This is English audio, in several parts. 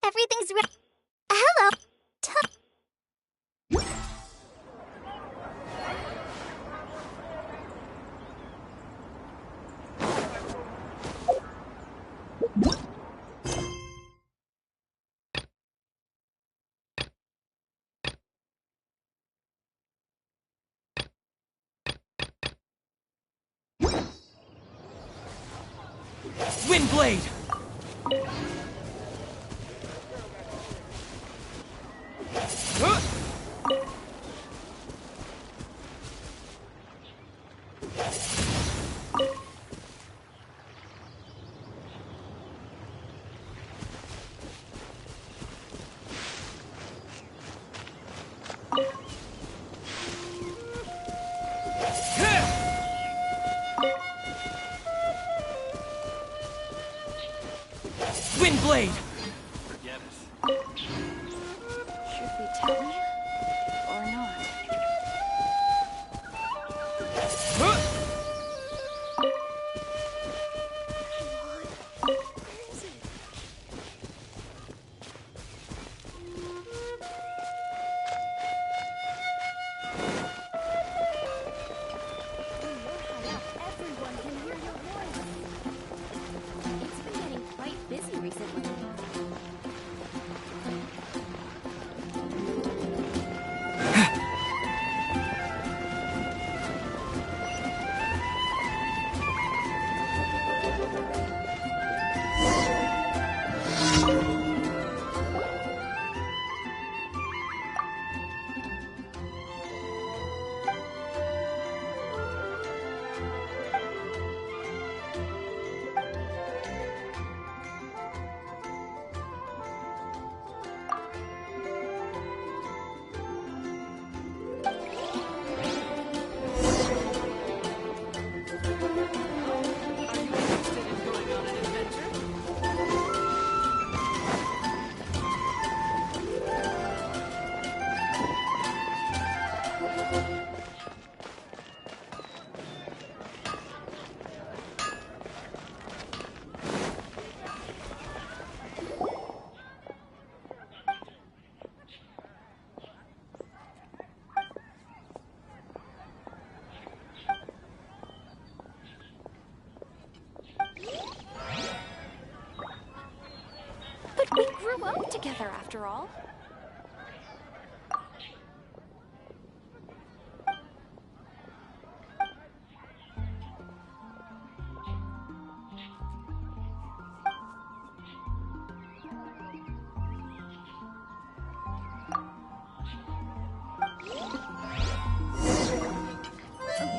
Everything's Hello. Windblade! Windblade! Forget it. Should we tell him or not? Where is it? Everyone can hear your voice. It's been getting quite busy recently. But we grew up together after all.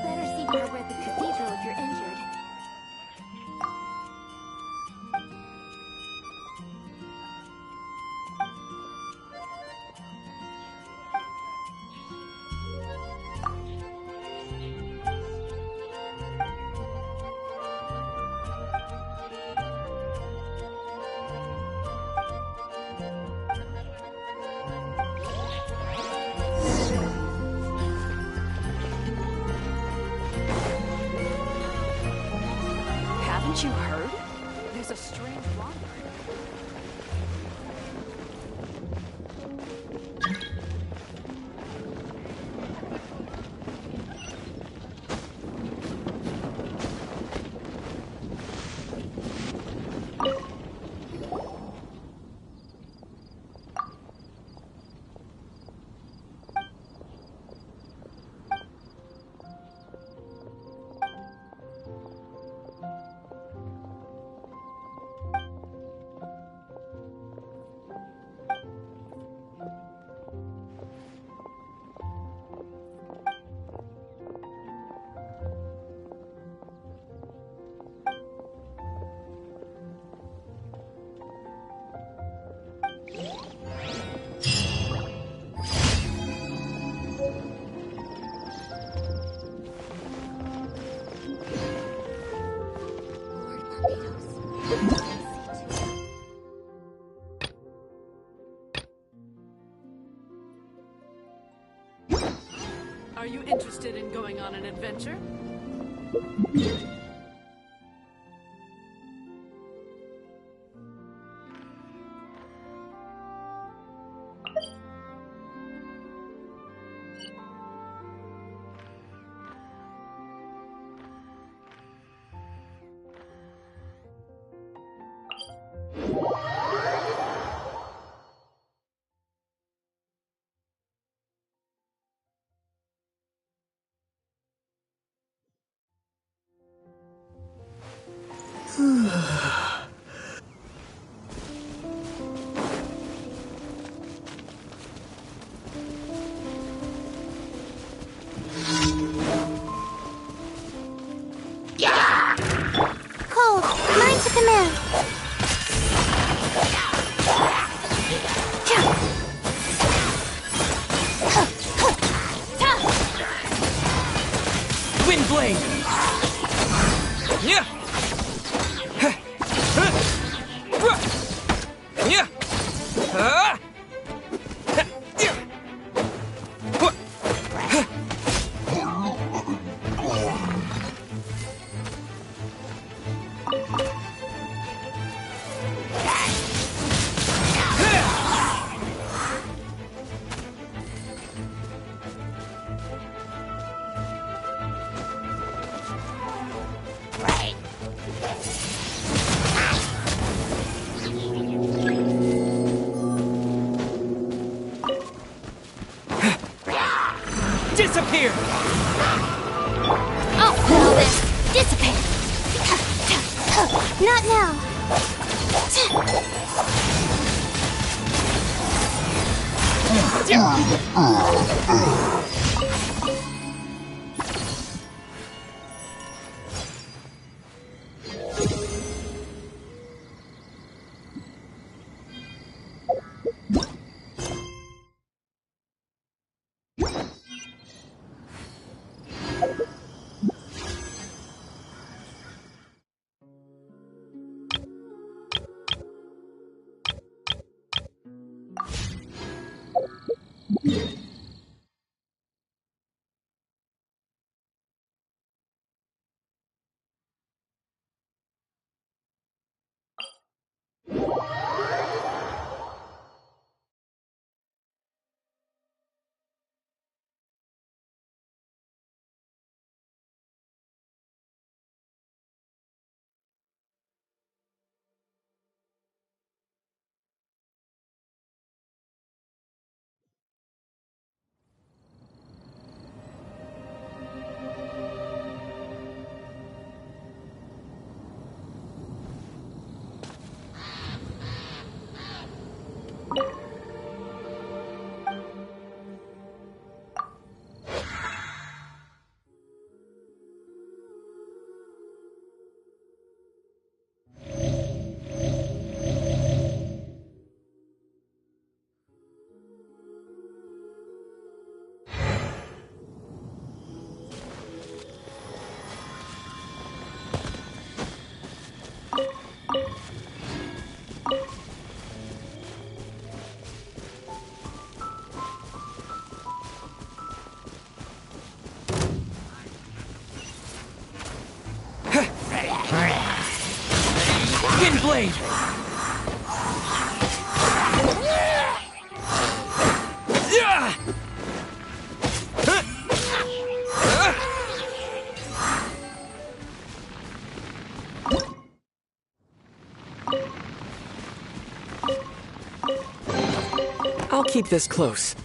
Better see Barbara at the cathedral if you're injured. Haven't you heard? There's a strange wanderer. Are you interested in going on an adventure? Cold, mine to command. Wind blade! Yeah! Yeah! Disappear! Oh, well then, dissipate. Not now. Wind blade! Yeah! I'll keep this close.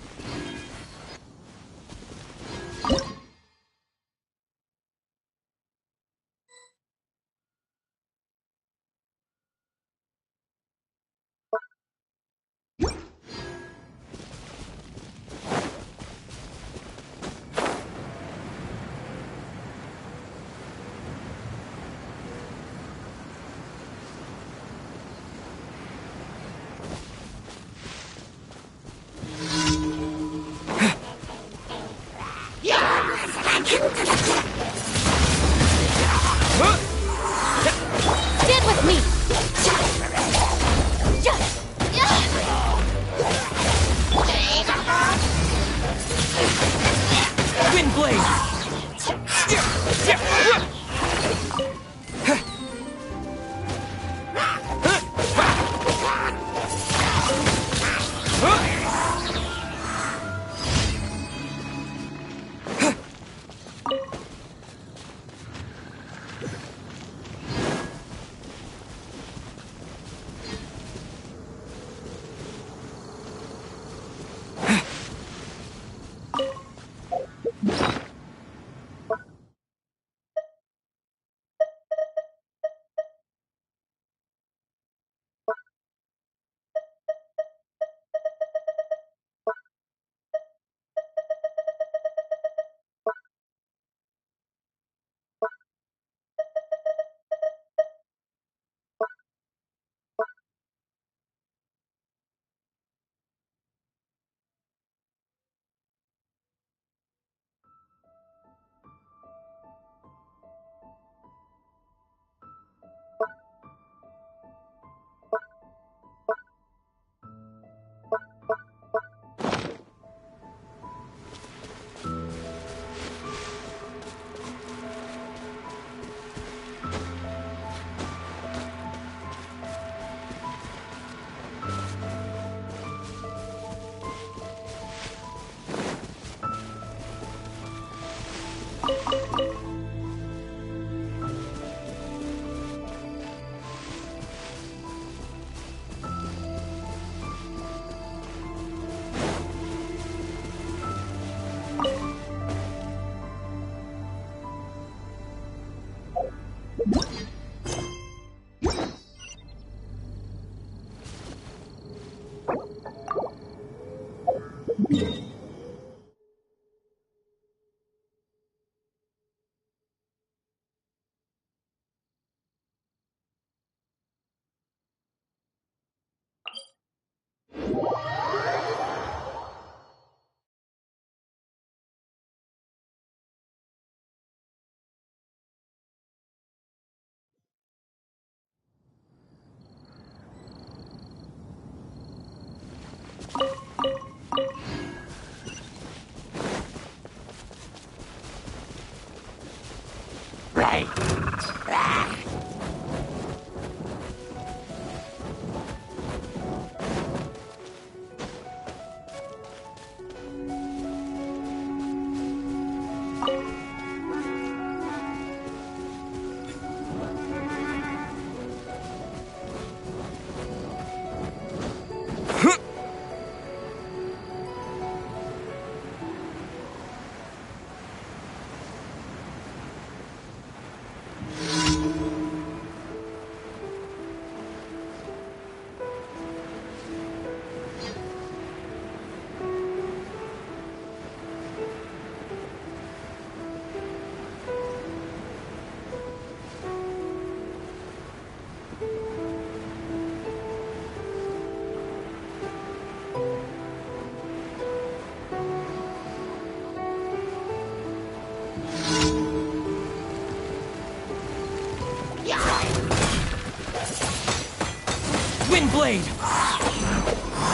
Wind blade!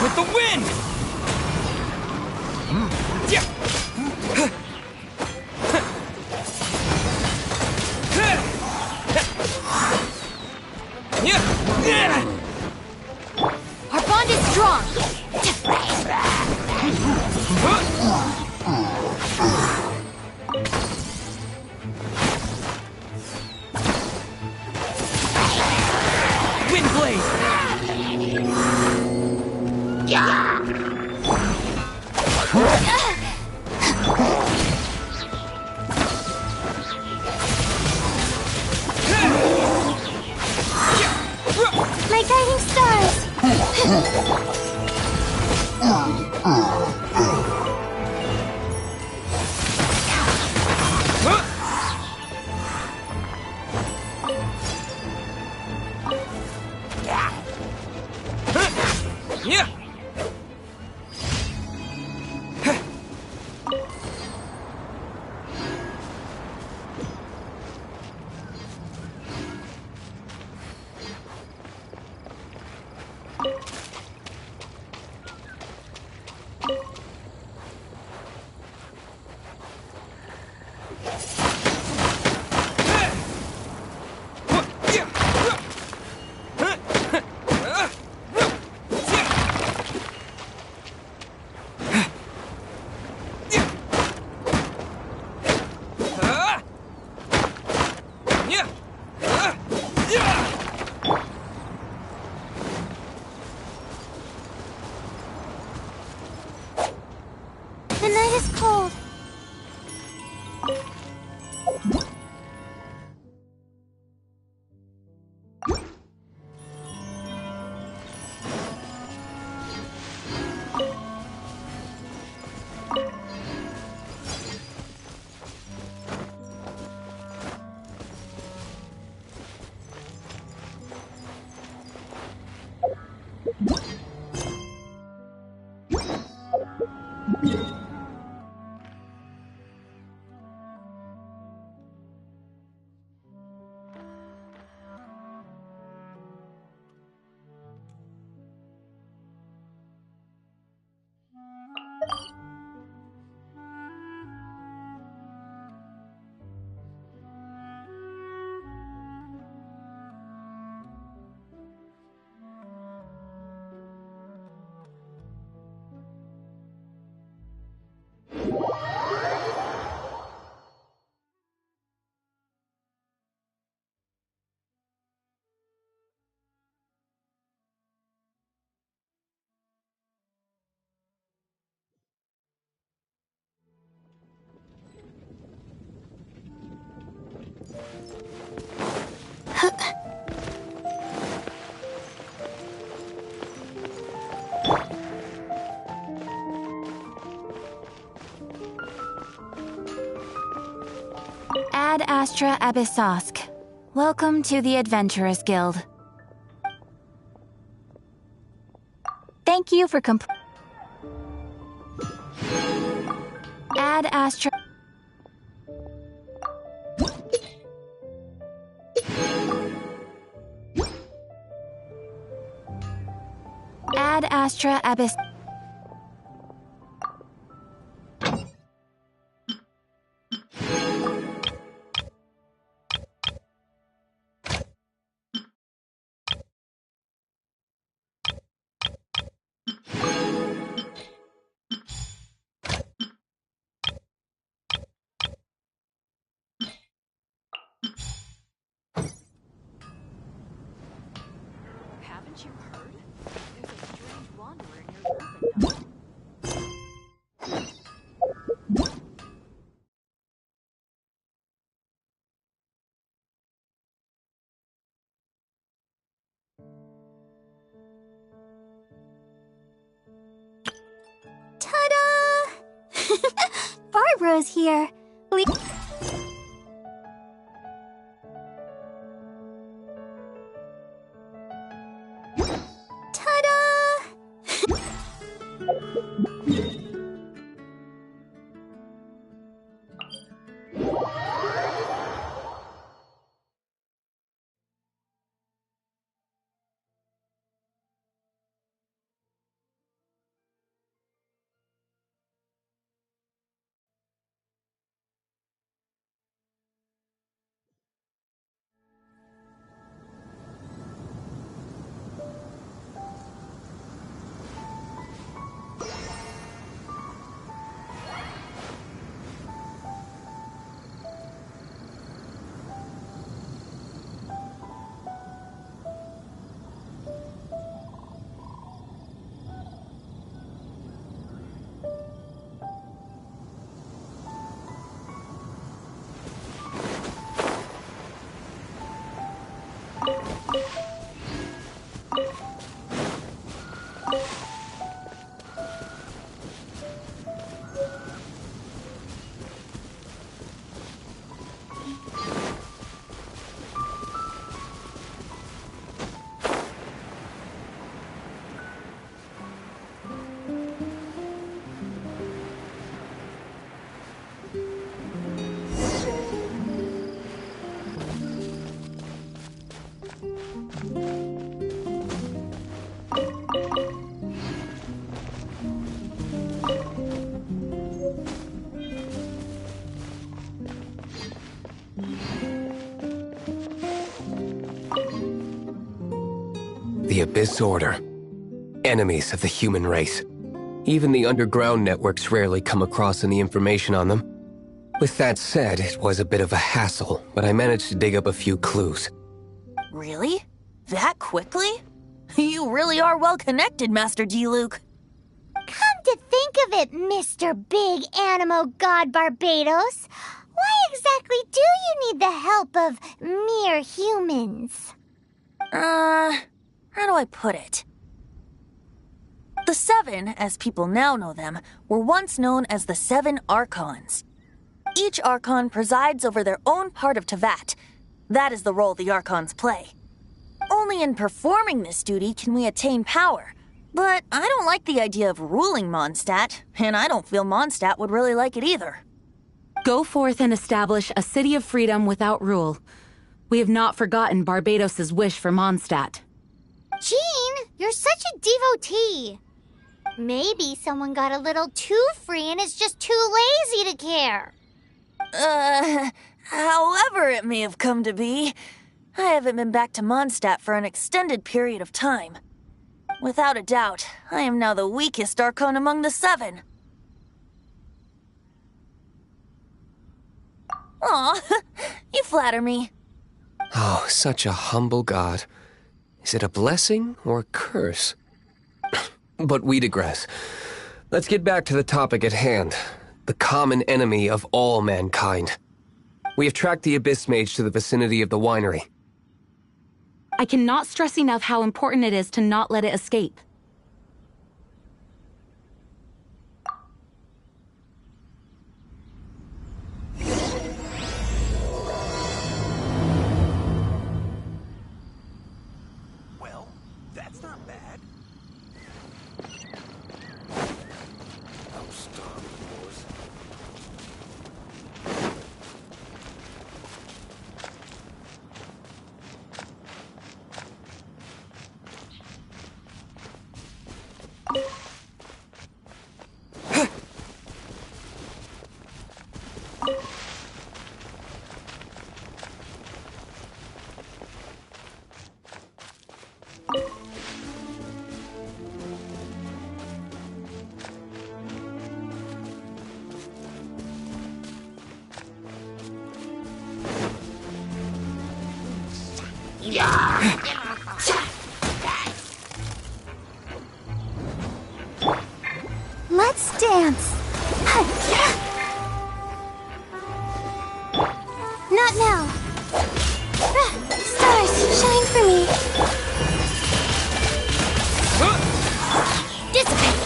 With the wind! Yeah. Our bond is strong. Wind blade! My guiding stars. Yeah. The night is cold. Ad Astra Abyssosk. Welcome to the Adventurers Guild. Thank you for Ad Astra. Ad Astra Abyss. Haven't you heard? There's a strange wanderer near Gryffindor. Ta-da! Barbara's here. Ta-da! Abyss Order. Enemies of the human race. Even the underground networks rarely come across any information on them. With that said, it was a bit of a hassle, but I managed to dig up a few clues. Really? That quickly? You really are well connected, Master G-Luke. Come to think of it, Mr. Big Animo God Barbados, why exactly do you need the help of mere humans? How do I put it? The Seven, as people now know them, were once known as the Seven Archons. Each Archon presides over their own part of Teyvat. That is the role the Archons play. Only in performing this duty can we attain power. But I don't like the idea of ruling Mondstadt, and I don't feel Mondstadt would really like it either. Go forth and establish a city of freedom without rule. We have not forgotten Barbados' wish for Mondstadt. Jean, you're such a devotee. Maybe someone got a little too free and is just too lazy to care. However it may have come to be, I haven't been back to Mondstadt for an extended period of time. Without a doubt, I am now the weakest Archon among the Seven. Aw, you flatter me. Oh, such a humble god. Is it a blessing or a curse? But we digress. Let's get back to the topic at hand. The common enemy of all mankind. We have tracked the Abyss Mage to the vicinity of the winery. I cannot stress enough how important it is to not let it escape. Well, that's not bad. Oh, stop, boys. Let's dance. Not now. Stars, shine for me. Dissipate.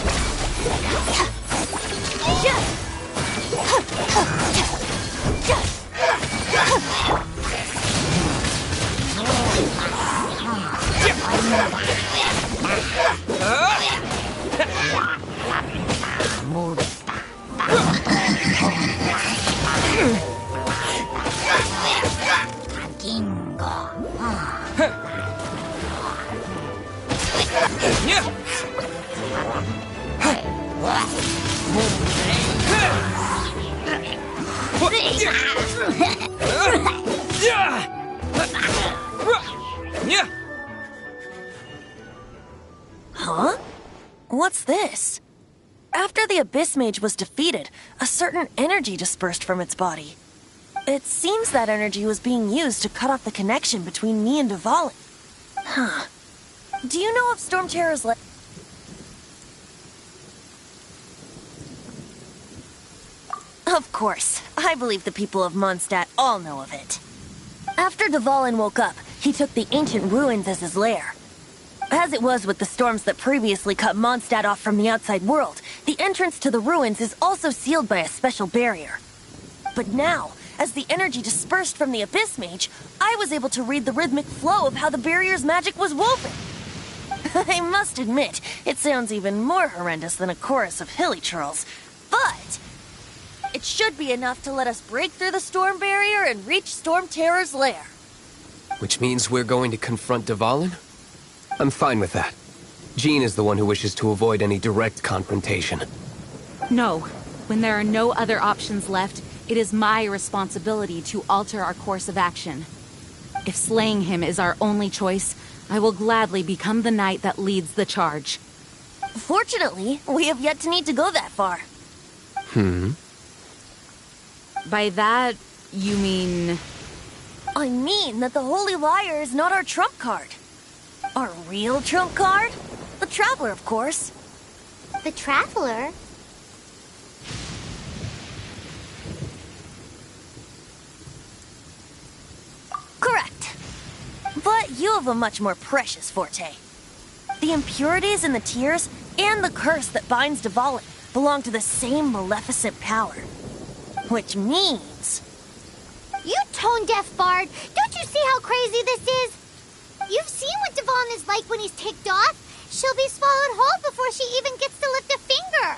Huh? What's this? After the Abyss Mage was defeated, a certain energy dispersed from its body. It seems that energy was being used to cut off the connection between me and Dvalin. Huh. Do you know if Storm Terror's Of course. I believe the people of Mondstadt all know of it. After Dvalin woke up, he took the ancient ruins as his lair. As it was with the storms that previously cut Mondstadt off from the outside world, the entrance to the ruins is also sealed by a special barrier. But now, as the energy dispersed from the Abyss Mage, I was able to read the rhythmic flow of how the barrier's magic was woven. I must admit, it sounds even more horrendous than a chorus of hilly churls, but it should be enough to let us break through the storm barrier and reach Storm Terror's lair. Which means we're going to confront Dvalin? I'm fine with that. Jean is the one who wishes to avoid any direct confrontation. No. When there are no other options left, it is my responsibility to alter our course of action. If slaying him is our only choice, I will gladly become the knight that leads the charge. Fortunately, we have yet to need to go that far. By that, you mean... I mean that the Holy Liar is not our trump card. Our real trump card? The Traveler, of course. The Traveler? Correct. But you have a much more precious forte. The impurities in the tears and the curse that binds Dvalin belong to the same maleficent power. Which means... You tone-deaf bard! Don't you see how crazy this is? You've seen what Dvalin is like when he's ticked off. She'll be swallowed whole before she even gets to lift a finger.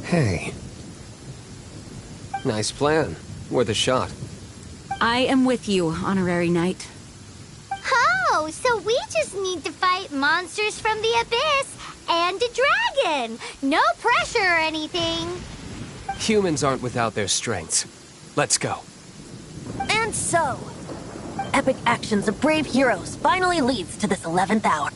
Hey. Nice plan. Worth a shot. I am with you, Honorary Knight. Oh, so we just need to fight monsters from the abyss and a dragon. No pressure or anything. Humans aren't without their strengths. Let's go. And so, epic actions of brave heroes finally leads to this 11th hour.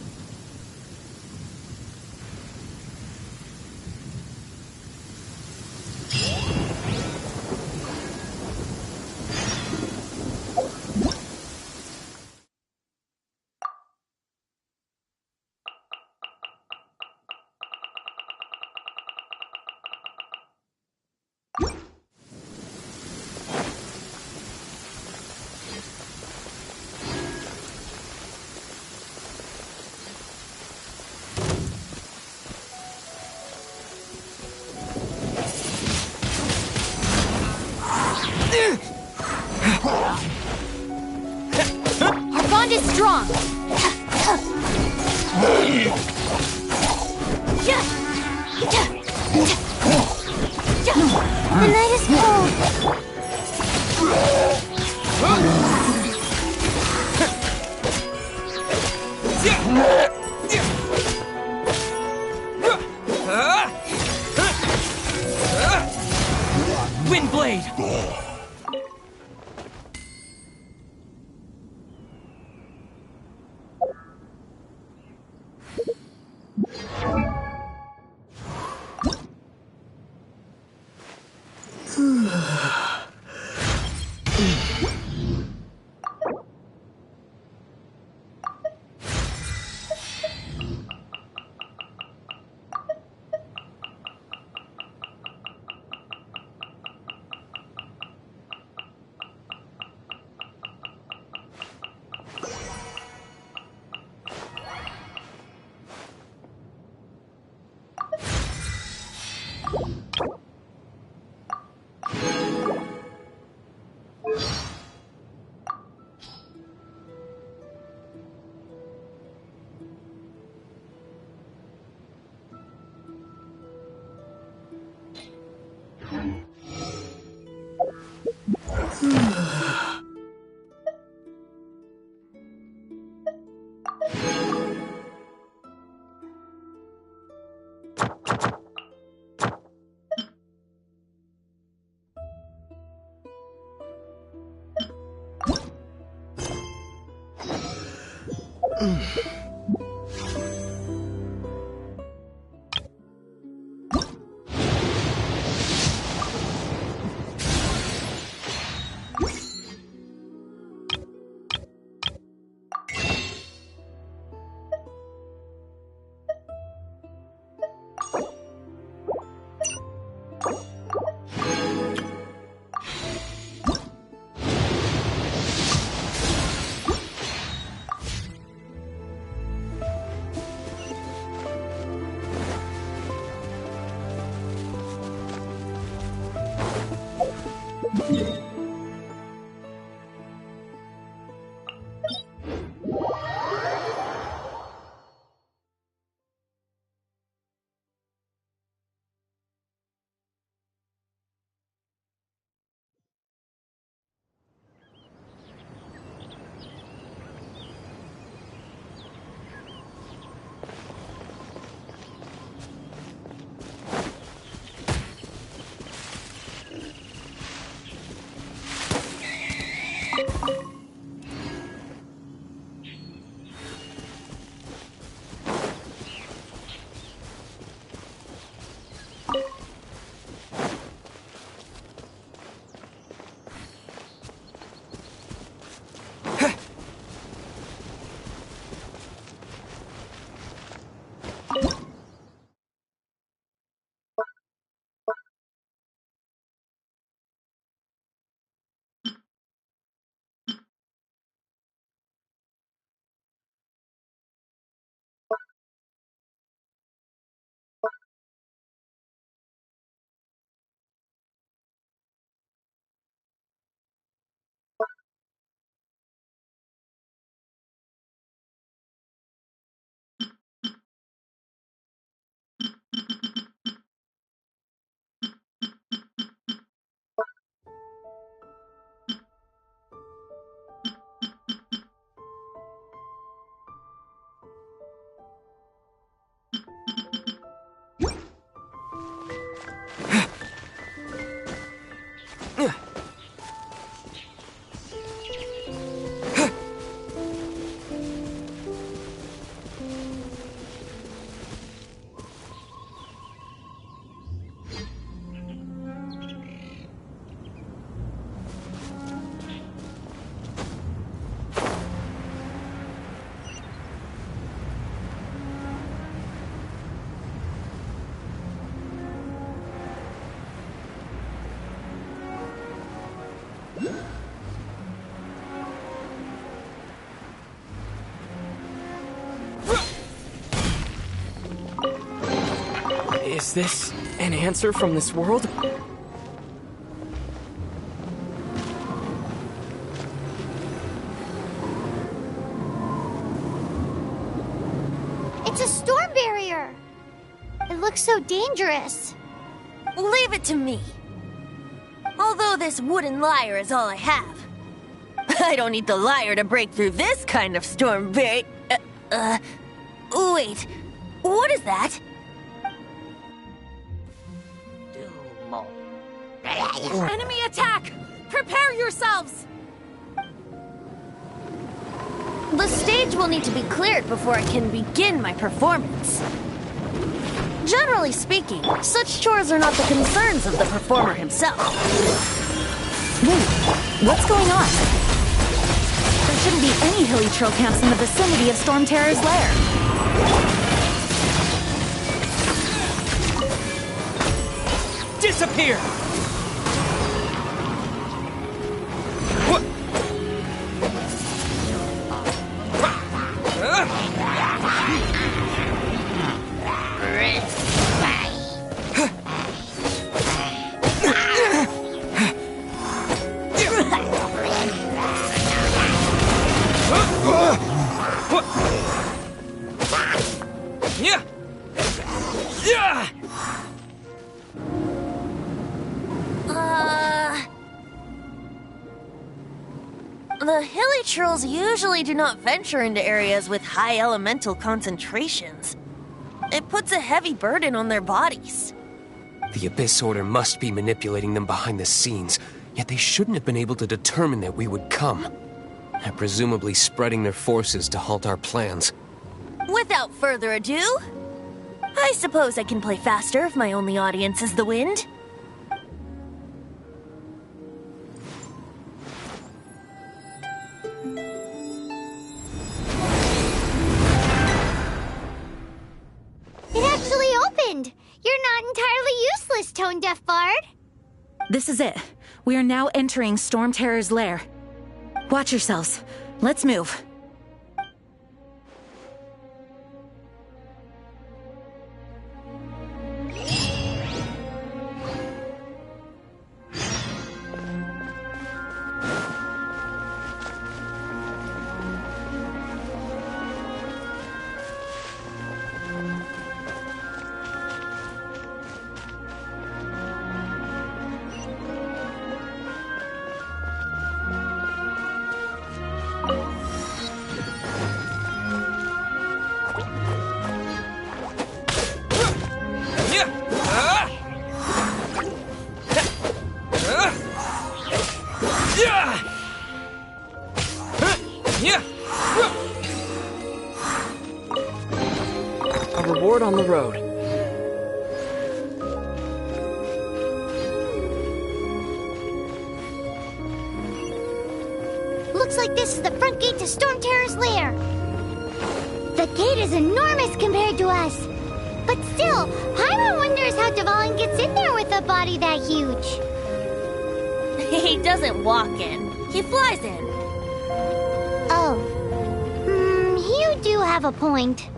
Our bond is strong. The night is cold. Windblade! Is this an answer from this world? It's a storm barrier. It looks so dangerous. Leave it to me. Although this wooden lyre is all I have, I don't need the lyre to break through this kind of storm barrier. Wait, what is that? Enemy attack! Prepare yourselves! The stage will need to be cleared before I can begin my performance. Generally speaking, such chores are not the concerns of the performer himself. Wait, what's going on? There shouldn't be any hilly trail camps in the vicinity of Storm Terror's lair. Disappear! Yeah! Yeah! The hilly trolls usually do not venture into areas with high elemental concentrations. It puts a heavy burden on their bodies. The Abyss Order must be manipulating them behind the scenes, yet they shouldn't have been able to determine that we would come. They're presumably spreading their forces to halt our plans. Without further ado, I suppose I can play faster if my only audience is the wind. It actually opened. You're not entirely useless, Tone Deaf Bard. This is it. We are now entering Storm Terror's lair. Watch yourselves. Let's move. Yeah! A reward on the road. Looks like this is the front gate to Storm Terror's lair. The gate is enormous compared to us. But still, Paimon wonders how Dvalin gets in there with a body that huge. He doesn't walk in. He flies in. Oh. You do have a point.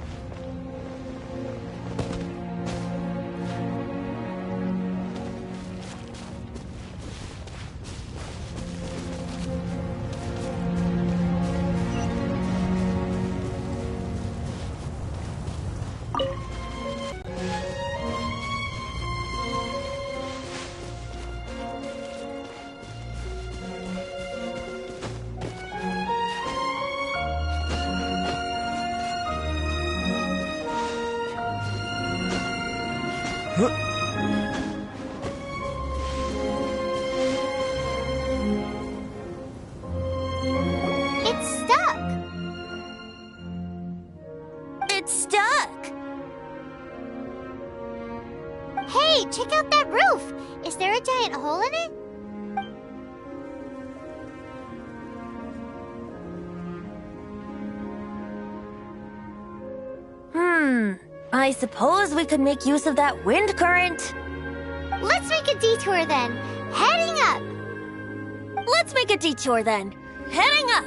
It's stuck. It's stuck. Hey, check out that roof. Is there a giant hole in it? I suppose we could make use of that wind current. Let's make a detour then. Heading up. Let's make a detour then. Heading up.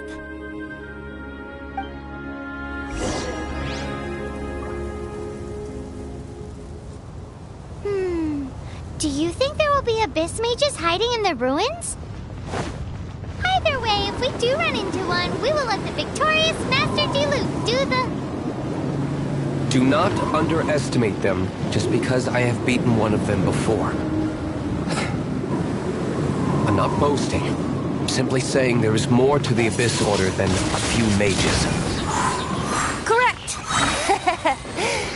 Do you think there will be abyss mages hiding in the ruins? Either way, if we do run into one, we will let the victorious Master Diluc do the... Do not underestimate them just because I have beaten one of them before. I'm not boasting. I'm simply saying there is more to the Abyss Order than a few mages. Correct.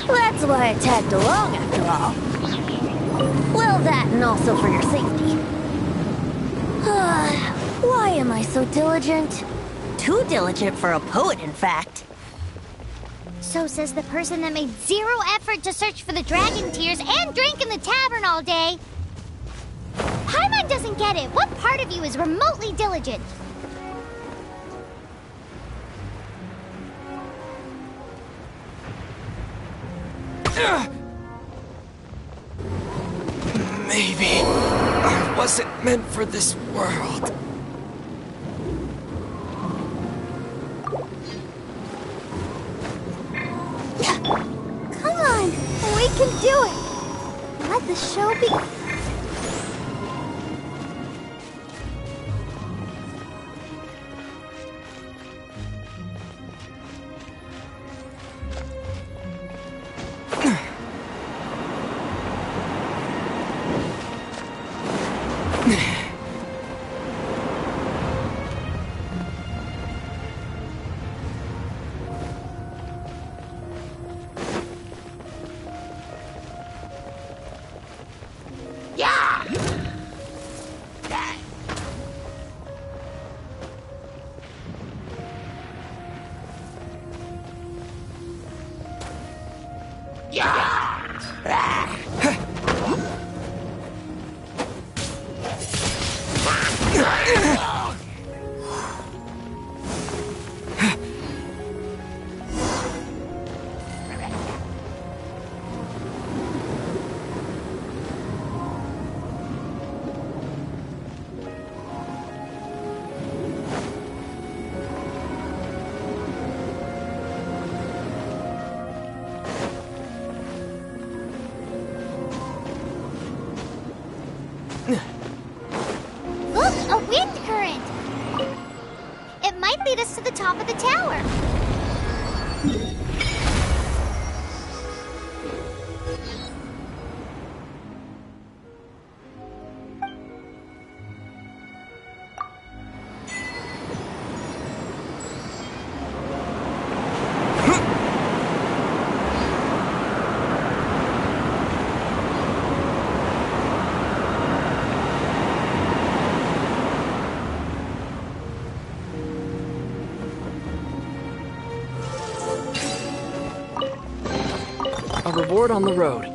That's why I tagged along after all. Well, that and also for your safety. Why am I so diligent? Too diligent for a poet, in fact. So says the person that made zero effort to search for the dragon tears and drank in the tavern all day. Paimon doesn't get it. What part of you is remotely diligent? Maybe I wasn't meant for this world. Come on, we can do it. Let the show be... Look, a wind current! It might lead us to the top of the tower. aboard on the road.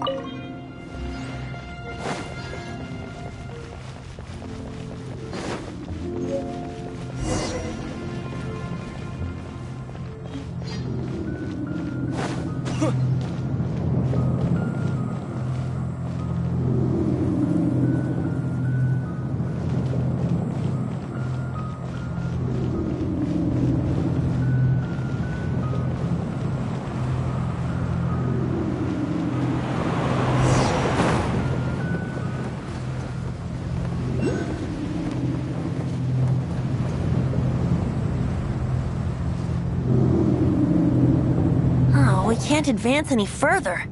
We can't advance any further.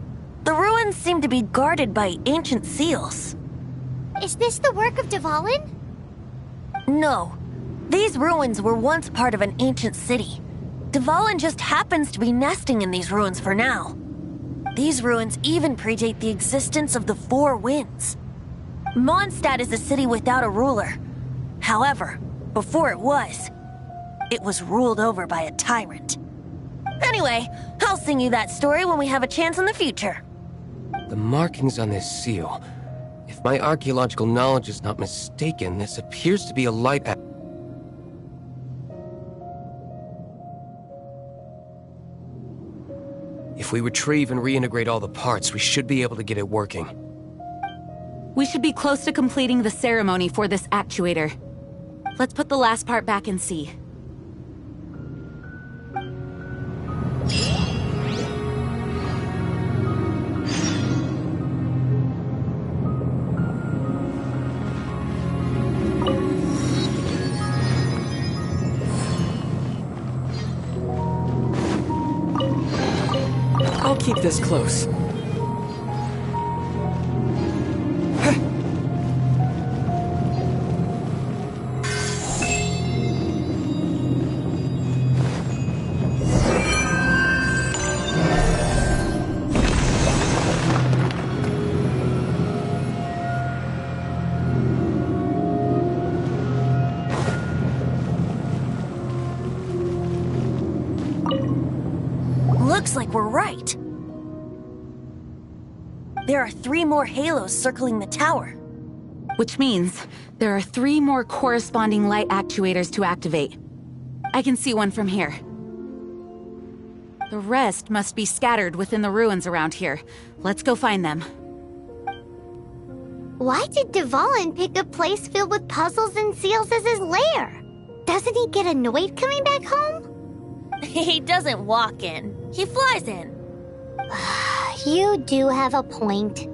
The ruins seem to be guarded by ancient seals. Is this the work of Dvalin? No. These ruins were once part of an ancient city. Dvalin just happens to be nesting in these ruins for now. These ruins even predate the existence of the Four Winds. Mondstadt is a city without a ruler. However, before it was ruled over by a tyrant. Anyway, I'll sing you that story when we have a chance in the future. The markings on this seal. If my archaeological knowledge is not mistaken, this appears to be a light. If we retrieve and reintegrate all the parts, we should be able to get it working. We should be close to completing the ceremony for this actuator. Let's put the last part back and see. I'll keep this close. Looks like we're right. There are 3 more halos circling the tower. Which means there are 3 more corresponding light actuators to activate. I can see one from here. The rest must be scattered within the ruins around here. Let's go find them. Why did Dvalin pick a place filled with puzzles and seals as his lair? Doesn't he get annoyed coming back home? He doesn't walk in. He flies in. You do have a point.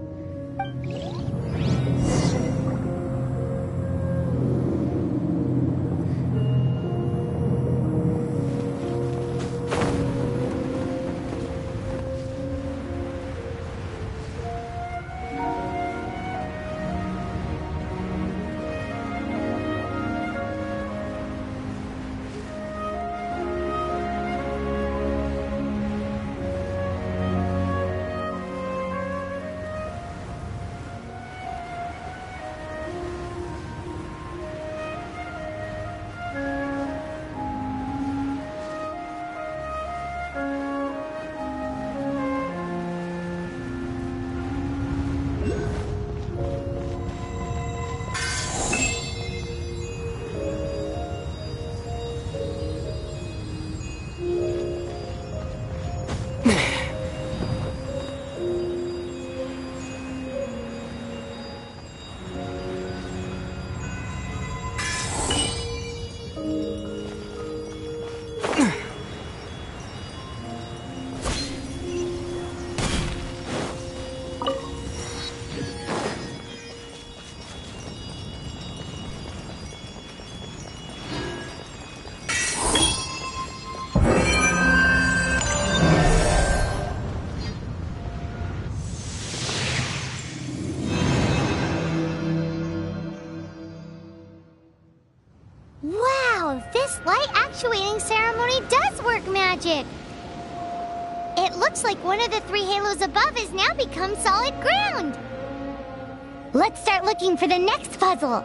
Wow, this light actuating ceremony does work magic! It looks like one of the 3 halos above has now become solid ground! Let's start looking for the next puzzle!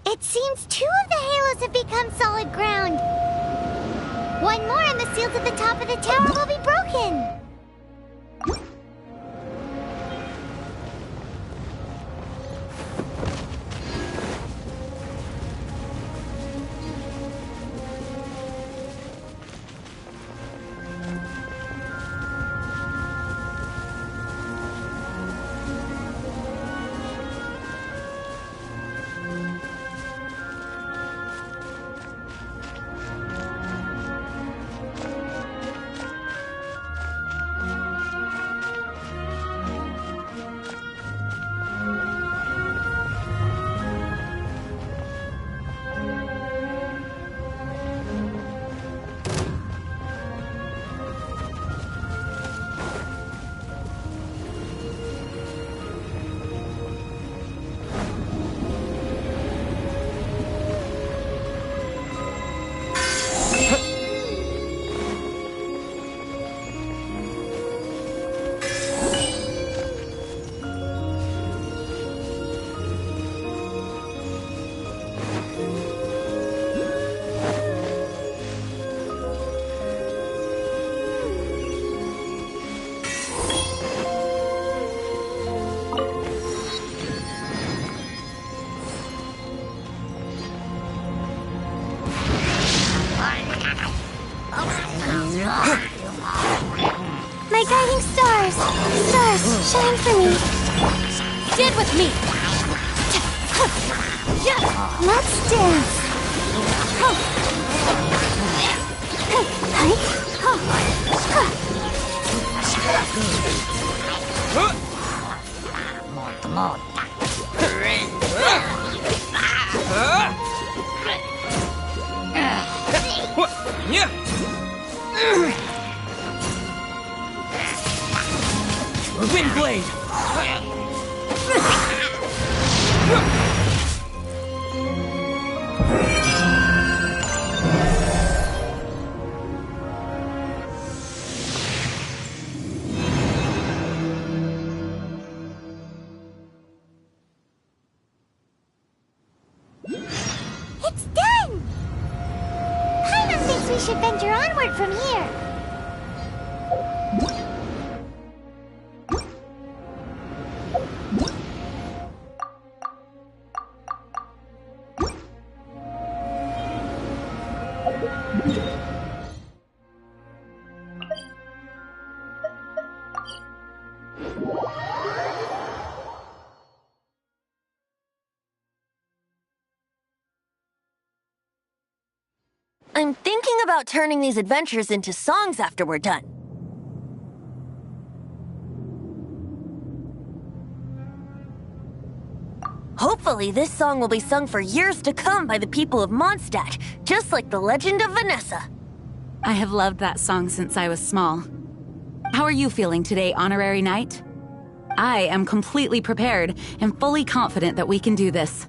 It seems 2 of the halos have become solid ground. One more and the seals at the top of the tower will be broken. My guiding stars! Stars, shine for me! Stand with me! Let's dance! Windblade! It's done! Paimon thinks we should venture onward from here. I'm thinking about turning these adventures into songs after we're done. Hopefully, this song will be sung for years to come by the people of Mondstadt, just like the legend of Vanessa. I have loved that song since I was small. How are you feeling today, Honorary Knight? I am completely prepared and fully confident that we can do this.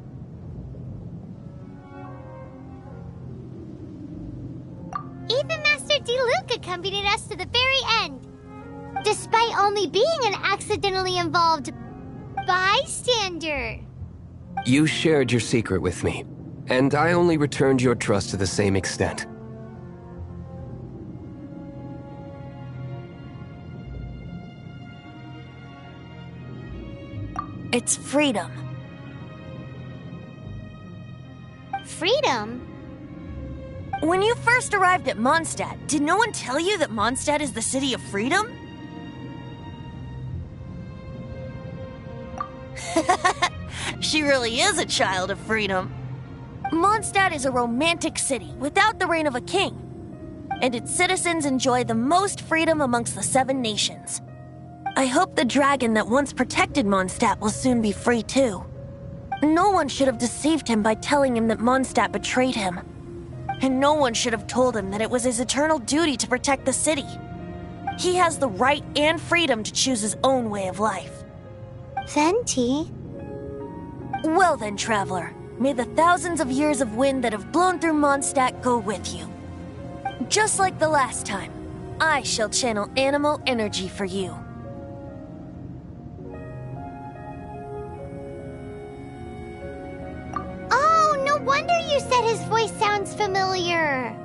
Even Master D-Luke accompanied us to the very end, despite only being an accidentally involved bystander. You shared your secret with me, and I only returned your trust to the same extent. It's freedom. Freedom? When you first arrived at Mondstadt, did no one tell you that Mondstadt is the city of freedom? She really is a child of freedom. Mondstadt is a romantic city without the reign of a king, and its citizens enjoy the most freedom amongst the 7 nations. I hope the dragon that once protected Mondstadt will soon be free too. No one should have deceived him by telling him that Mondstadt betrayed him. And no one should have told him that it was his eternal duty to protect the city. He has the right and freedom to choose his own way of life. Venti? Well then, traveler, may the thousands of years of wind that have blown through Mondstadt go with you. Just like the last time, I shall channel animal energy for you. Oh, no wonder you said his voice sounds familiar.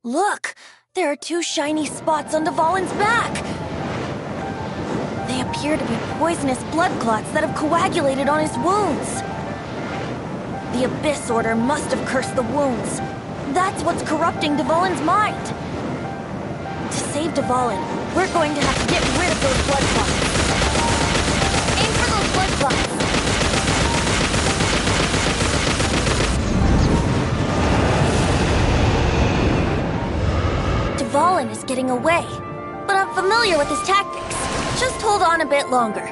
Look! There are 2 shiny spots on Dvalin's back! They appear to be poisonous blood clots that have coagulated on his wounds. The Abyss Order must have cursed the wounds. That's what's corrupting Dvalin's mind. To save Dvalin, we're going to have to get rid of those blood clots. Aim for those blood clots! Dvalin is getting away, but I'm familiar with his tactics. Just hold on a bit longer.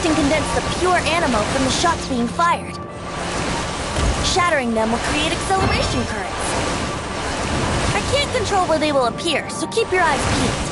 And condense the pure animal from the shots being fired. Shattering them will create acceleration currents. I can't control where they will appear, so keep your eyes peeled.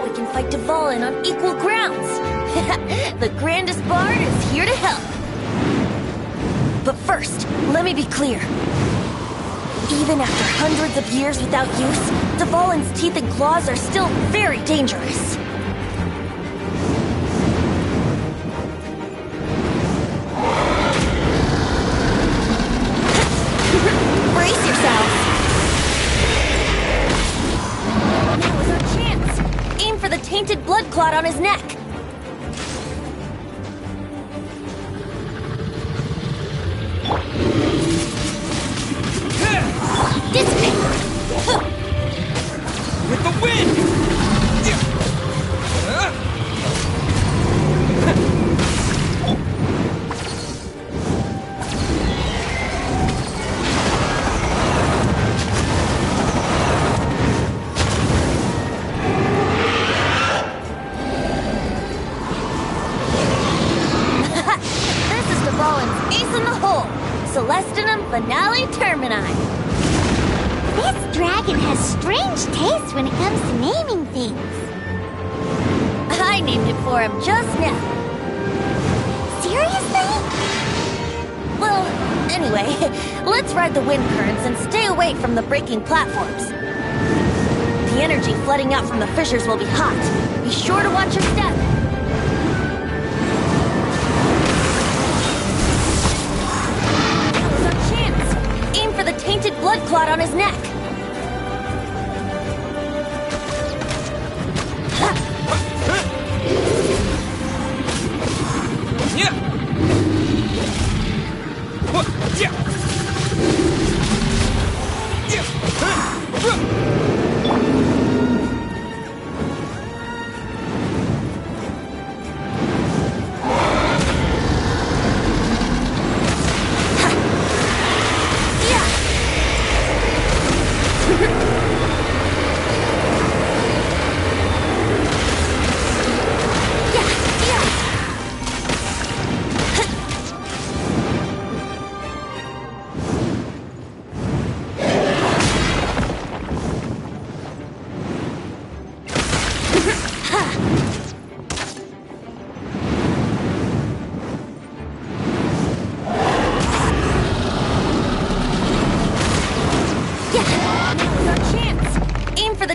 Now we can fight Dvalin on equal grounds. The grandest bard is here to help. But first, let me be clear. Even after hundreds of years without use, Dvalin's teeth and claws are still very dangerous. Brace yourselves! Now is our chance! Aim for the tainted blood clot on his neck! Dissipate! With the wind! This is Dvalin's ace in the hole! Celestinum Finale Termini! This dragon has strange taste when it comes to naming things. I named it for him just now. Seriously? Well, anyway, let's ride the wind currents and stay away from the breaking platforms. The energy flooding out from the fissures will be hot. Be sure to watch your step. Now's our chance. Aim for the tainted blood clot on his neck.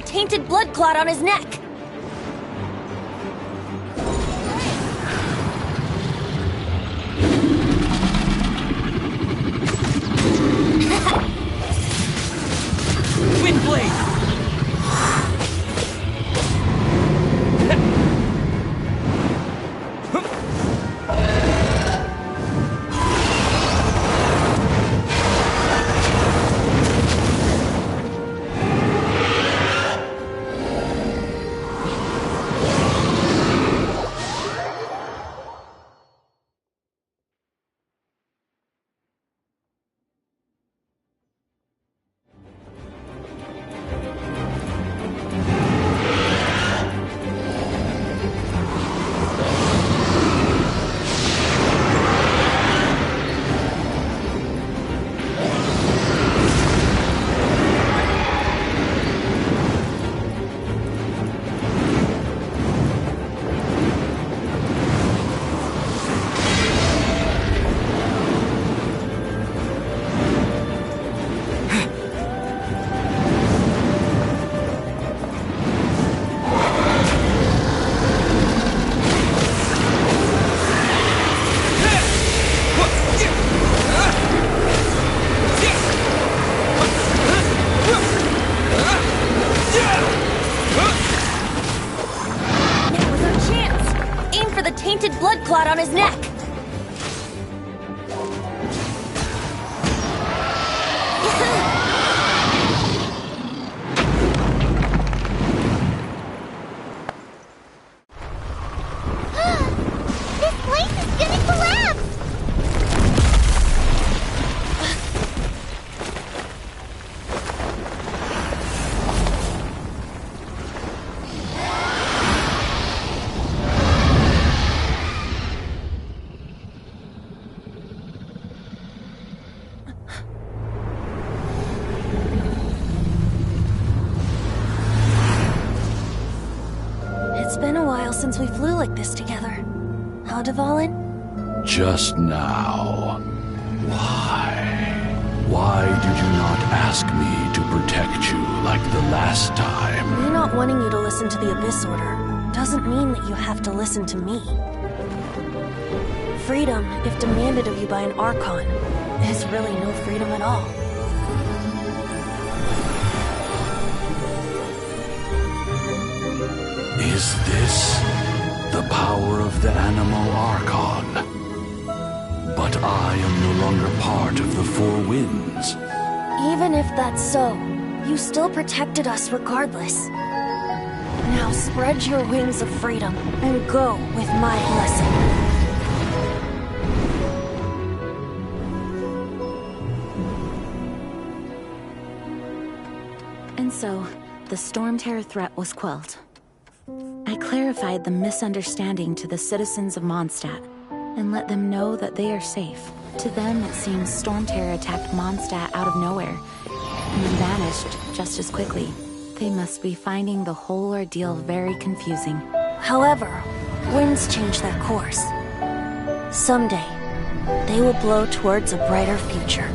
Tainted blood clot on his neck. Wind blade! Tainted blood clot on his neck. This place is gonna collapse! It's been a while since we flew like this together. How, Dvalin? Just now. Why? Why did you not ask me to protect you like the last time? Me not wanting you to listen to the Abyss Order doesn't mean that you have to listen to me. Freedom, if demanded of you by an Archon, is really no freedom at all. Is this the power of the Animo Archon? But I am no longer part of the Four Winds. Even if that's so, you still protected us regardless. Now spread your wings of freedom and go with my blessing. And so, the Storm Terror threat was quelled. I clarified the misunderstanding to the citizens of Mondstadt, and let them know that they are safe. To them, it seems Storm Terror attacked Mondstadt out of nowhere, and then vanished just as quickly. They must be finding the whole ordeal very confusing. However, winds change their course. Someday, they will blow towards a brighter future.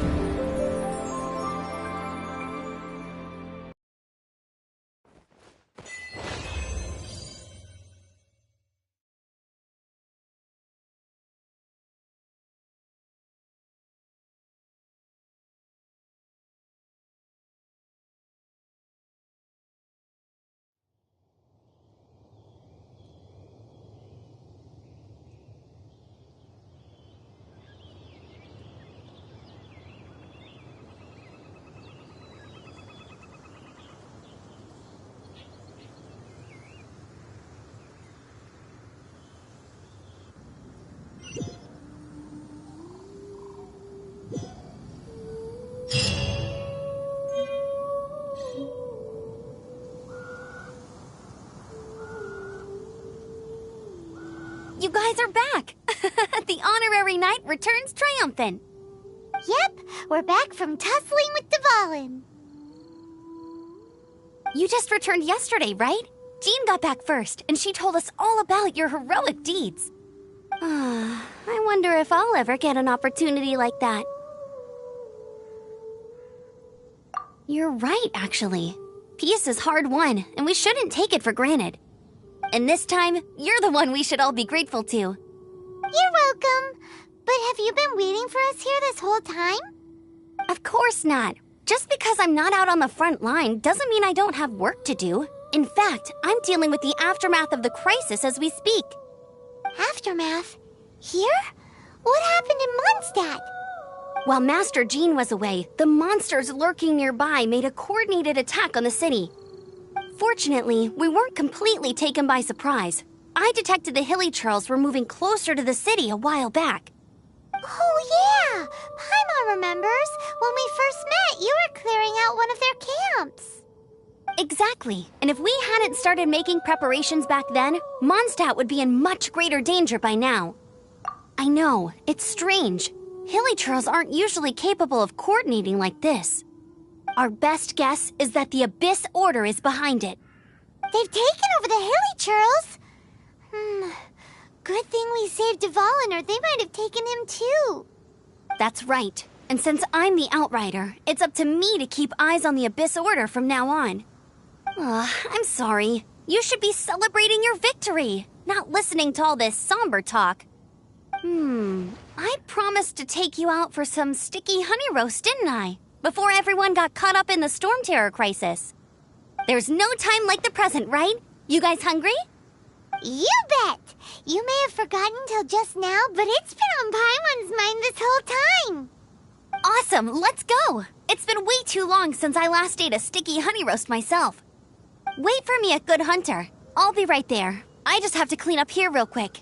You guys are back! The honorary knight returns triumphant. Yep, we're back from tussling with Dvalin. You just returned yesterday, right? Jean got back first, and she told us all about your heroic deeds. I wonder if I'll ever get an opportunity like that. You're right, actually. Peace is hard won, and we shouldn't take it for granted. And this time, you're the one we should all be grateful to. You're welcome. But have you been waiting for us here this whole time? Of course not. Just because I'm not out on the front line doesn't mean I don't have work to do. In fact, I'm dealing with the aftermath of the crisis as we speak. Aftermath? Here? What happened in Mondstadt? While Master Jean was away, the monsters lurking nearby made a coordinated attack on the city. Fortunately, we weren't completely taken by surprise. I detected the Hilly Churls were moving closer to the city a while back. Oh yeah! Paimon remembers. When we first met, you were clearing out one of their camps. Exactly. And if we hadn't started making preparations back then, Mondstadt would be in much greater danger by now. I know, it's strange. Hilly Churls aren't usually capable of coordinating like this. Our best guess is that the Abyss Order is behind it. They've taken over the Hilly Churls? Good thing we saved Dvalin, or they might have taken him too. That's right. And since I'm the Outrider, it's up to me to keep eyes on the Abyss Order from now on. I'm sorry. You should be celebrating your victory, not listening to all this somber talk. I promised to take you out for some sticky honey roast, didn't I? Before everyone got caught up in the Storm Terror crisis. There's no time like the present, right? You guys hungry? You bet! You may have forgotten till just now, but it's been on Paimon's mind this whole time. Awesome, let's go! It's been way too long since I last ate a sticky honey roast myself. Wait for me at Good Hunter. I'll be right there. I just have to clean up here real quick.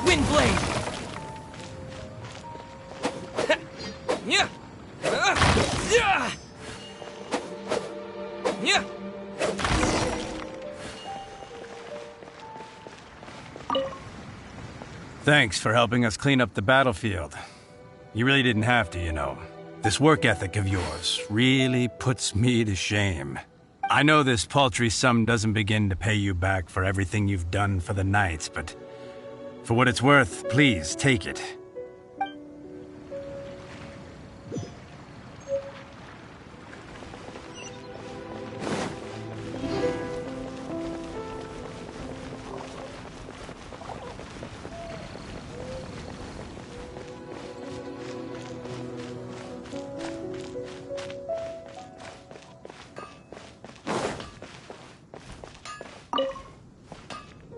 Windblade! Yeah! Yeah! Yeah! Thanks for helping us clean up the battlefield. You really didn't have to, you know. This work ethic of yours really puts me to shame. I know this paltry sum doesn't begin to pay you back for everything you've done for the Knights, but for what it's worth, please take it.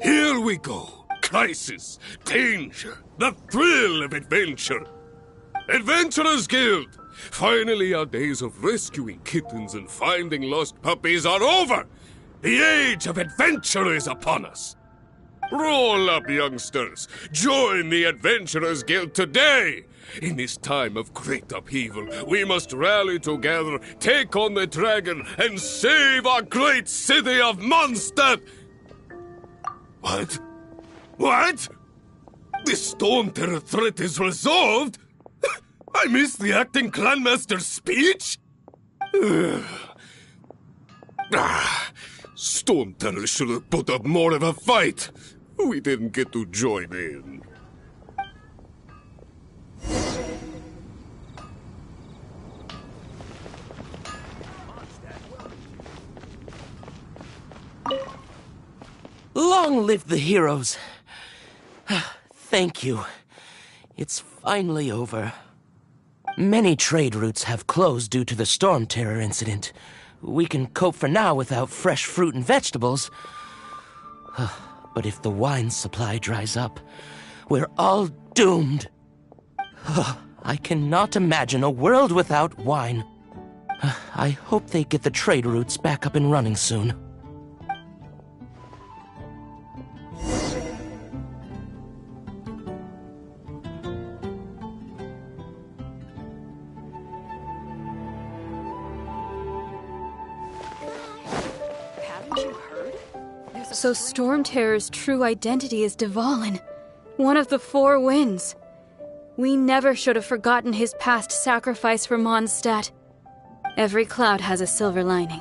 Here we go. Crisis, danger, the thrill of adventure. Adventurers Guild! Finally, our days of rescuing kittens and finding lost puppies are over! The age of adventure is upon us! Roll up, youngsters! Join the Adventurers Guild today! In this time of great upheaval, we must rally together, take on the dragon, and save our great city of Mondstadt! What? What? The Storm Terror threat is resolved? I missed the acting clanmaster's speech? Storm Terror should have put up more of a fight. We didn't get to join in. Long live the heroes. Thank you. It's finally over. Many trade routes have closed due to the Storm Terror incident. We can cope for now without fresh fruit and vegetables. But if the wine supply dries up, we're all doomed. I cannot imagine a world without wine. I hope they get the trade routes back up and running soon. So Storm Terror's true identity is Dvalin, one of the Four Winds. We never should have forgotten his past sacrifice for Mondstadt. Every cloud has a silver lining.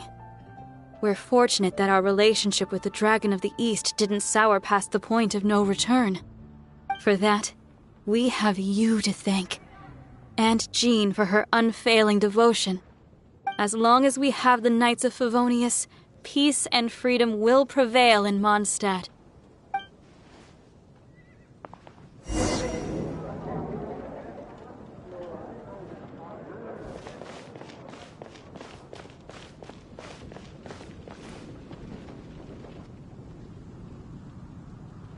We're fortunate that our relationship with the Dragon of the East didn't sour past the point of no return. For that, we have you to thank. And Jean for her unfailing devotion. As long as we have the Knights of Favonius, peace and freedom will prevail in Mondstadt.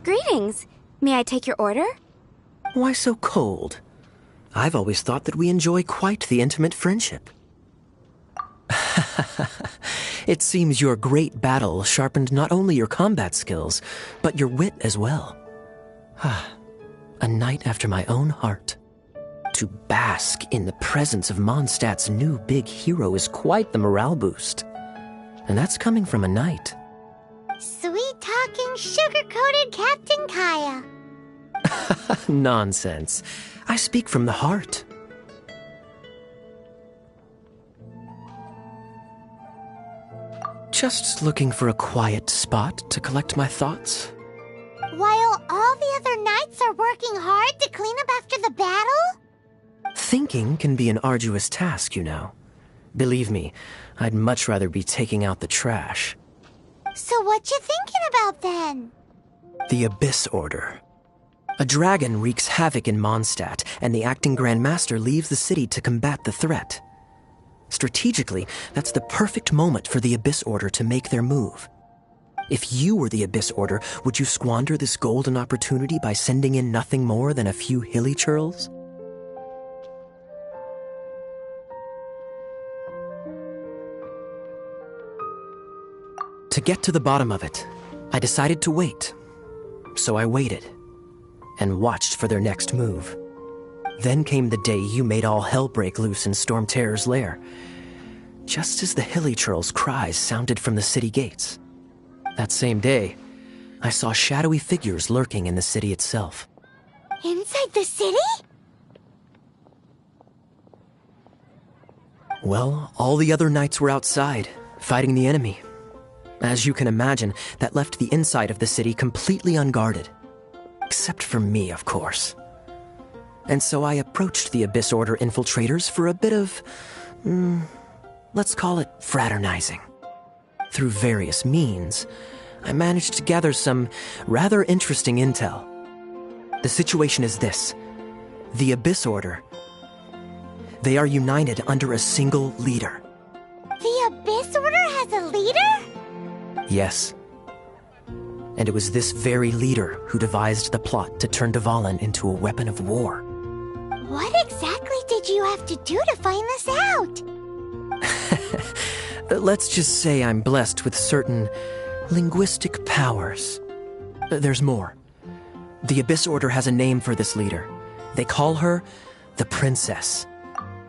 Greetings. May I take your order? Why so cold? I've always thought that we enjoy quite the intimate friendship. It seems your great battle sharpened not only your combat skills, but your wit as well. A knight after my own heart. To bask in the presence of Mondstadt's new big hero is quite the morale boost. And that's coming from a knight. Sweet-talking, sugar-coated Captain Kaya. Nonsense. I speak from the heart. Just looking for a quiet spot to collect my thoughts. While all the other knights are working hard to clean up after the battle? Thinking can be an arduous task, you know. Believe me, I'd much rather be taking out the trash. So what you thinking about then? The Abyss Order. A dragon wreaks havoc in Mondstadt, and the acting Grand Master leaves the city to combat the threat. Strategically, that's the perfect moment for the Abyss Order to make their move. If you were the Abyss Order, would you squander this golden opportunity by sending in nothing more than a few hilly churls? To get to the bottom of it, I decided to wait. So I waited and watched for their next move. Then came the day you made all hell break loose in Storm Terror's lair, just as the Hilly Churl's cries sounded from the city gates. That same day, I saw shadowy figures lurking in the city itself. Inside the city? Well, all the other knights were outside, fighting the enemy. As you can imagine, that left the inside of the city completely unguarded. Except for me, of course. And so I approached the Abyss Order infiltrators for a bit of, let's call it fraternizing. Through various means, I managed to gather some rather interesting intel. The situation is this. The Abyss Order, they are united under a single leader. The Abyss Order has a leader? Yes. And it was this very leader who devised the plot to turn Dvalin into a weapon of war. What exactly did you have to do to find this out? Let's just say I'm blessed with certain linguistic powers. There's more. The Abyss Order has a name for this leader. They call her the Princess.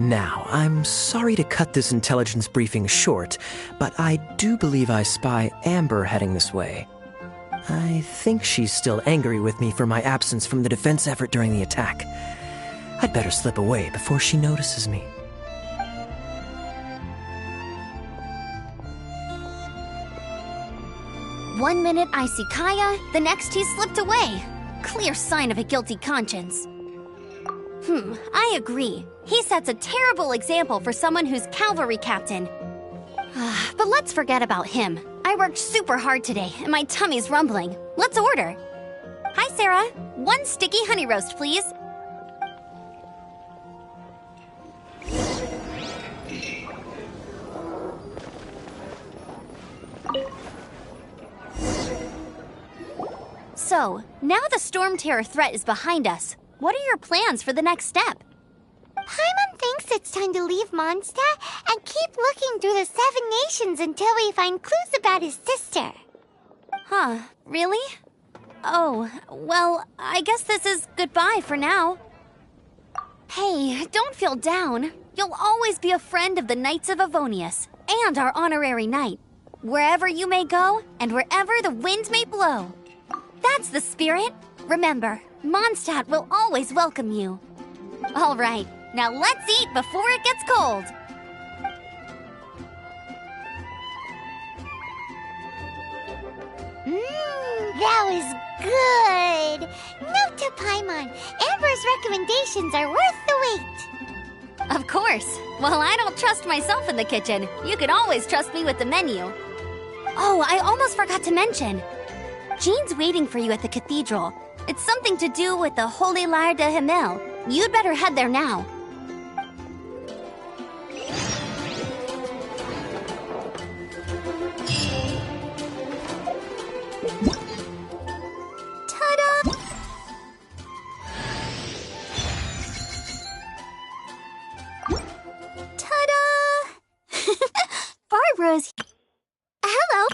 Now, I'm sorry to cut this intelligence briefing short, but I do believe I spy Amber heading this way. I think she's still angry with me for my absence from the defense effort during the attack. I'd better slip away before she notices me. One minute I see Kaya, the next he slipped away. Clear sign of a guilty conscience. I agree. He sets a terrible example for someone who's cavalry captain. But let's forget about him. I worked super hard today, and my tummy's rumbling. Let's order. Hi, Sarah. 1 sticky honey roast, please. So, now the Storm Terror threat is behind us. What are your plans for the next step? Paimon thinks it's time to leave Mondstadt and keep looking through the 7 nations until we find clues about his sister. Huh, really? Oh, well, I guess this is goodbye for now. Hey, don't feel down. You'll always be a friend of the Knights of Avonius, and our honorary knight. Wherever you may go, and wherever the wind may blow. That's the spirit. Remember, Mondstadt will always welcome you. All right, now let's eat before it gets cold. That was good. Note to Paimon, Amber's recommendations are worth the wait. Of course. Well, I don't trust myself in the kitchen. You can always trust me with the menu. Oh, I almost forgot to mention. Jean's waiting for you at the cathedral. It's something to do with the Holy Lyre de Himmel. You'd better head there now. Ta-da! Ta-da! Barbara's... Hello!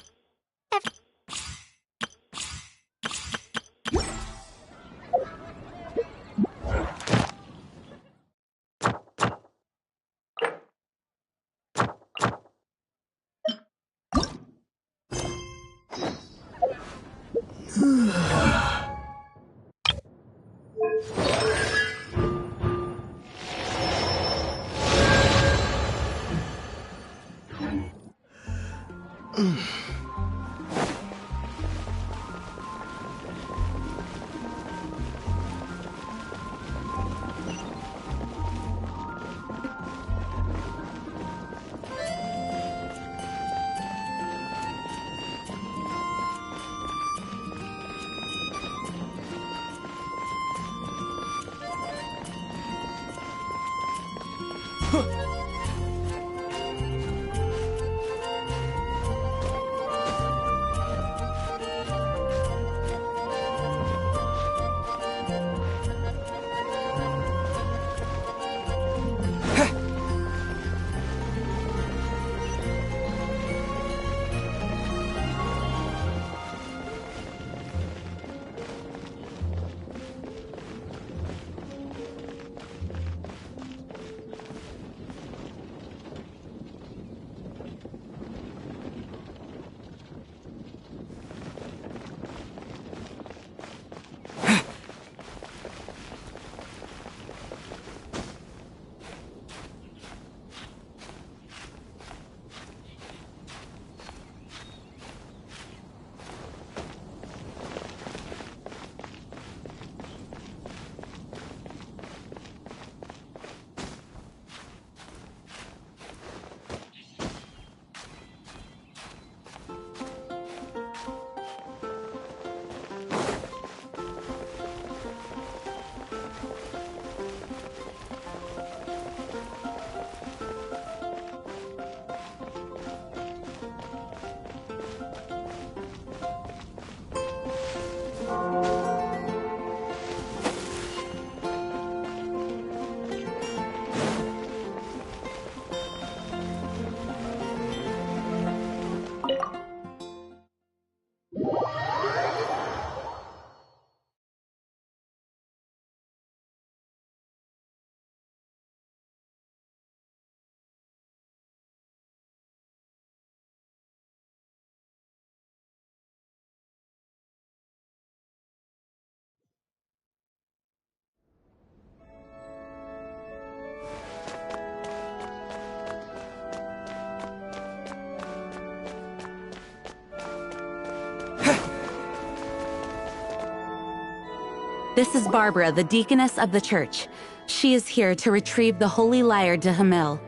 This is Barbara, the deaconess of the church. She is here to retrieve the holy lyre de Hamel.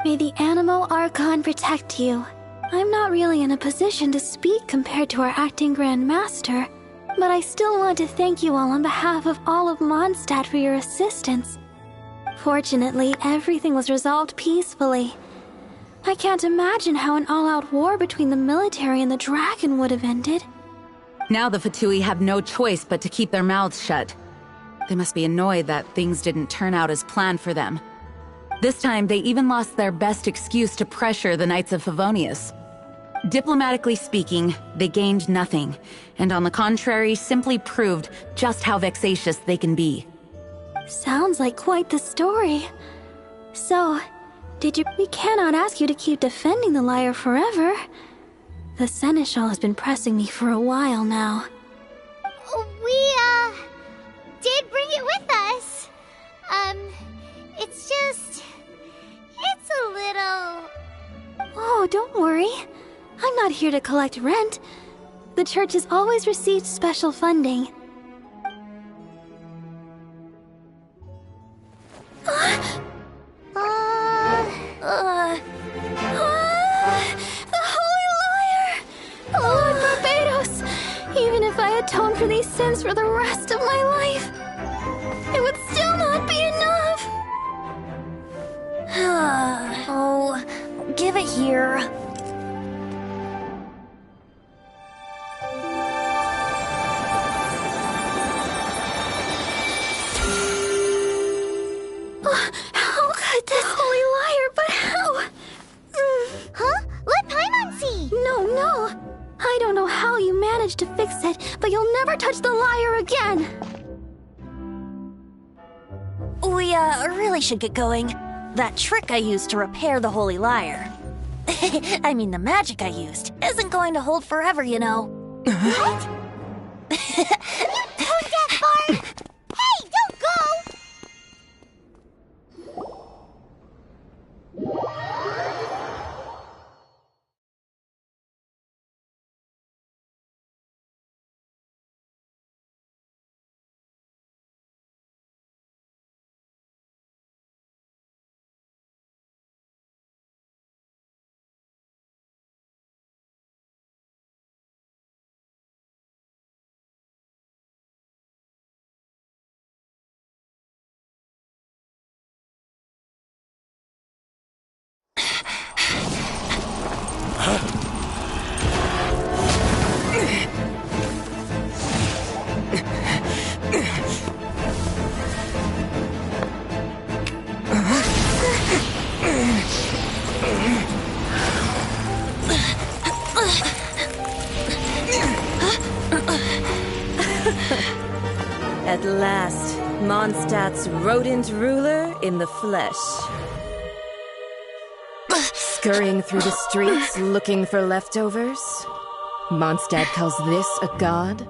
May the Animal Archon protect you. I'm not really in a position to speak compared to our acting Grand Master, but I still want to thank you all on behalf of all of Mondstadt for your assistance. Fortunately, everything was resolved peacefully. I can't imagine how an all-out war between the military and the dragon would have ended. Now the Fatui have no choice but to keep their mouths shut. They must be annoyed that things didn't turn out as planned for them. This time, they even lost their best excuse to pressure the Knights of Favonius. Diplomatically speaking, they gained nothing, and on the contrary, simply proved just how vexatious they can be. Sounds like quite the story. So, we cannot ask you to keep defending the lyre forever. The Seneschal has been pressing me for a while now. We, did bring it with us. It's a little... Oh, don't worry. I'm not here to collect rent. The church has always received special funding. The Holy Lyre! Lord Barbados! Even if I atone for these sins for the rest of my life, it would still not be enough! Oh, give it here. How could this Holy Lyre, but how? Huh? Let Paimon see! No. I don't know how you managed to fix it, but you'll never touch the lyre again! We, really should get going. That trick I used to repair the Holy Lyre. I mean, the magic I used isn't going to hold forever, you know. What? You tone-deaf bard! Hey, don't go! At last, Mondstadt's rodent ruler in the flesh. Scurrying through the streets looking for leftovers? Mondstadt calls this a god?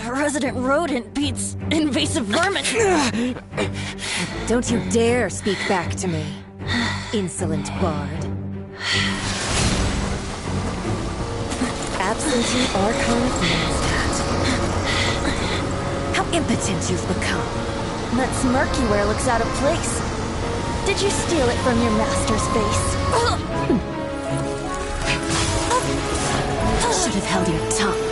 Resident rodent beats invasive vermin. Don't you dare speak back to me, insolent bard. Absentee Archon of Mondstadt. How impotent you've become. That smirk you wear looks out of place. Did you steal it from your master's face? Should have held your tongue.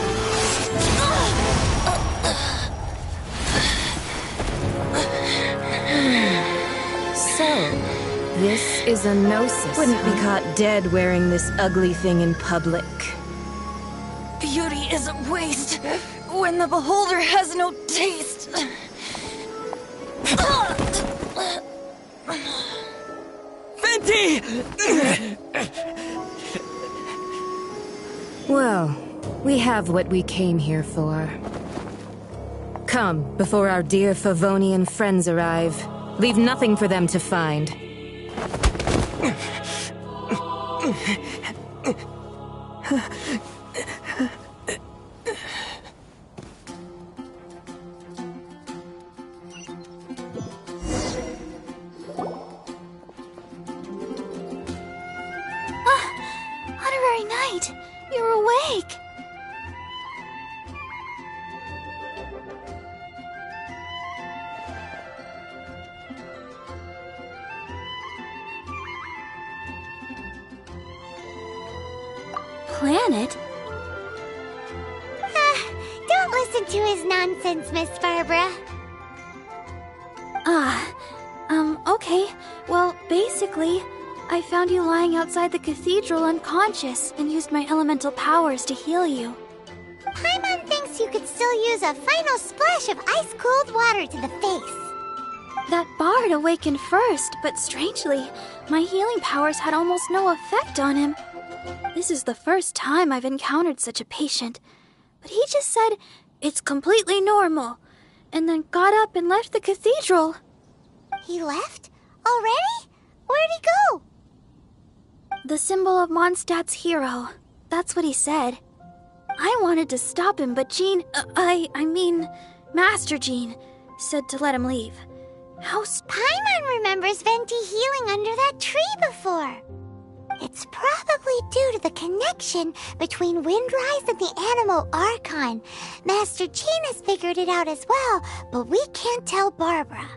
So, this is a gnosis. Wouldn't be caught dead wearing this ugly thing in public. Beauty is a waste when the beholder has no taste. Venti! Well, we have what we came here for. Come, before our dear Favonian friends arrive. Leave nothing for them to find. Honorary Knight, you're awake. planet? Don't listen to his nonsense, Miss Barbara. Okay. Well, basically, I found you lying outside the cathedral unconscious and used my elemental powers to heal you. Paimon thinks you could still use a final splash of ice-cold water to the face. That bard awakened first, but strangely, my healing powers had almost no effect on him. This is the first time I've encountered such a patient, but he just said it's completely normal, and then got up and left the cathedral. He left? Already? Where'd he go? The symbol of Mondstadt's hero. That's what he said. I wanted to stop him, but Jean, I mean, Master Jean, said to let him leave. Paimon remembers Venti healing under that tree before. It's probably due to the connection between Windrise and the Animal Archon. Master Jean has figured it out as well, but we can't tell Barbara.